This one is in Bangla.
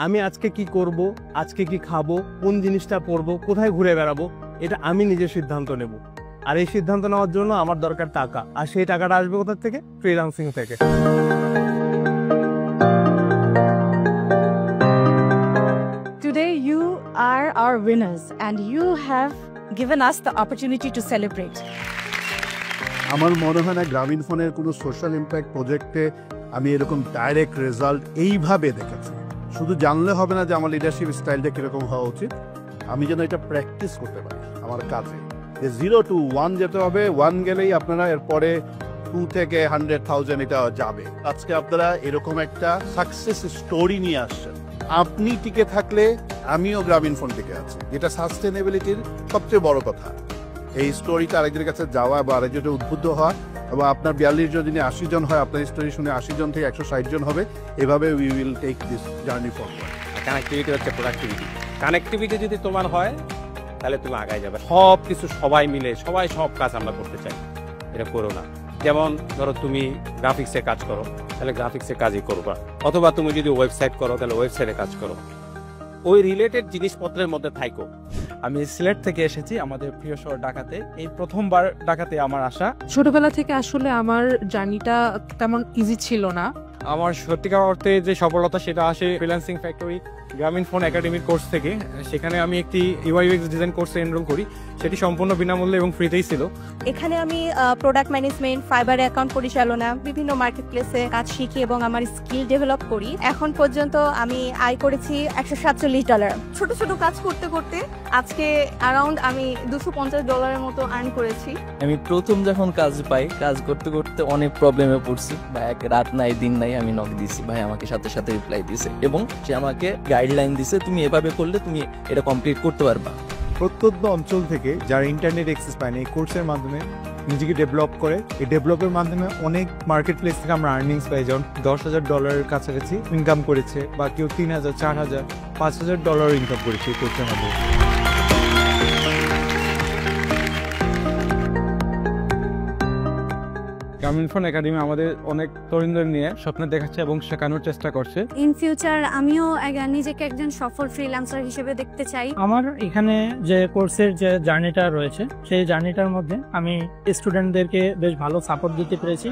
আমি আজকে কি করব, আজকে কি খাবো, কোন জিনিসটা পরবো, কোথায় ঘুরে বেড়াবো, এটা আমি নিজে সিদ্ধান্ত নেব। আর এই সিদ্ধান্ত নেওয়ার জন্য আমার দরকার টাকা, আর সেই টাকাটা আসবে কোথা থেকে? ফ্রিল্যান্সিং থেকে। Today you are our winners and you have given us the opportunity to celebrate. আমার মনে হয় না গ্রামীণ ফোনের কোনো সোশ্যাল ইম্প্যাক্ট প্রজেক্টে আমি এরকম ডাইরেক্ট রেজাল্ট এইভাবে দেখেছি। শুধু জানলে হবে না যে আমার লিডারশিপ স্টাইলটা কীরকম হওয়া উচিত, আমি যেন এটা প্র্যাকটিস করতে পারি আমার কাজে। যে 0 to 1 যেতে হবে, 1 গেলেই আপনারা এরপরে 2 থেকে 100,000 এটা যাবে। আজকে আপনারা এরকম একটা সাকসেস স্টোরি নিয়ে আসছেন। আপনি টিকে থাকলে আমিও গ্রামীণ ফোন টিকে আছি, যেটা সাস্টেনেবিলিটির সবচেয়ে বড় কথা। এই স্টোরিটা আরেকজনের কাছে যাওয়া বা আরেকজনের উদ্বুদ্ধ হওয়া, এবং আপনার 42 জন যদি 80 জন হয়, আপনার স্টোরি শুনে 80 জন থেকে 160 জন হবে। এভাবে we will take this journey forward. Connectivity হচ্ছে প্রোডাক্টিভিটি। কানেক্টিভিটি যদি তোমার হয় তাহলে তুমি আগায় যাবে। সব কিছু সবাই মিলে সব কাজ আমরা করতে চাই, এটা করো না। যেমন ধরো তুমি গ্রাফিক্সে কাজ করো, তাহলে গ্রাফিক্সের কাজই করবা, অথবা তুমি যদি ওয়েবসাইট করো তাহলে ওয়েবসাইটে কাজ করো, ওই রিলেটেড জিনিসপত্রের মধ্যে থাইকো। আমি সিলেট থেকে এসেছি, আমাদের প্রিয় শহর ঢাকাতে। এই প্রথমবার ঢাকাতে আমার আসা। ছোটবেলা থেকে আসলে আমার জার্নিটা তেমন ইজি ছিল না। আমার সত্যিকার অর্থে যে সফলতা সেটা আসে ফ্রিল্যান্সিং ফ্যাক্টরি গ্রামীণ ফোন একাডেমির কোর্স থেকে। সেখানে আমি একটি ইউআই/ইউএক্স ডিজাইন কোর্সে এনরোল করি, সেটি সম্পূর্ণ বিনামূল্যে এবং ফ্রিতেই ছিল। এখানে আমি প্রোডাক্ট ম্যানেজমেন্ট, ফাইবার অ্যাকাউন্ট পরিচালনা, বিভিন্ন মার্কেট প্লেসে কাজ শিখি এবং আমার স্কিল ডেভেলপ করি। এখন পর্যন্ত আমি আয় করেছি $147। ছোট ছোট কাজ করতে করতে আজকে অ্যারাউন্ড আমি $250 মতো আর্ন করেছি। আমি প্রথম যখন কাজ পাই, কাজ করতে করতে অনেক প্রবলেমে পড়ছি। ভাই এক রাত নাই দিন নাই আমি নক দিছি, ভাই আমাকে সাথে সাথে রিপ্লাই দিছে এবং সে আমাকে গাইডলাইন দিছে, তুমি এভাবে করলে তুমি এটা কমপ্লিট করতে পারবা। প্রত্যন্ত অঞ্চল থেকে যারা ইন্টারনেট অ্যাক্সেস পায় না, এই কোর্সের মাধ্যমে নিজেকে ডেভেলপ করে। এই ডেভেলপের মাধ্যমে অনেক মার্কেট প্লেস থেকে আমরা আর্নিংস পাই, যেমন $10,000 কাছাকাছি ইনকাম করেছে, বা কেউ $3,000, $4,000, $5,000 ইনকাম করেছে এই কোর্সের মাধ্যমে। গ্রামীণ ফোন একাডেমি আমাদের অনেক তরুণদের নিয়ে স্বপ্ন দেখাচ্ছে এবং শেখানোর চেষ্টা করছে। ইন ফিউচার আমিও নিজেকে একজন সফল ফ্রিল্যান্সার হিসেবে দেখতে চাই। আমার এখানে যে কোর্সের যে জার্নিটা রয়েছে, সেই জার্নিটার মধ্যে আমি স্টুডেন্টদেরকে বেশ ভালো সাপোর্ট দিতে পেরেছি।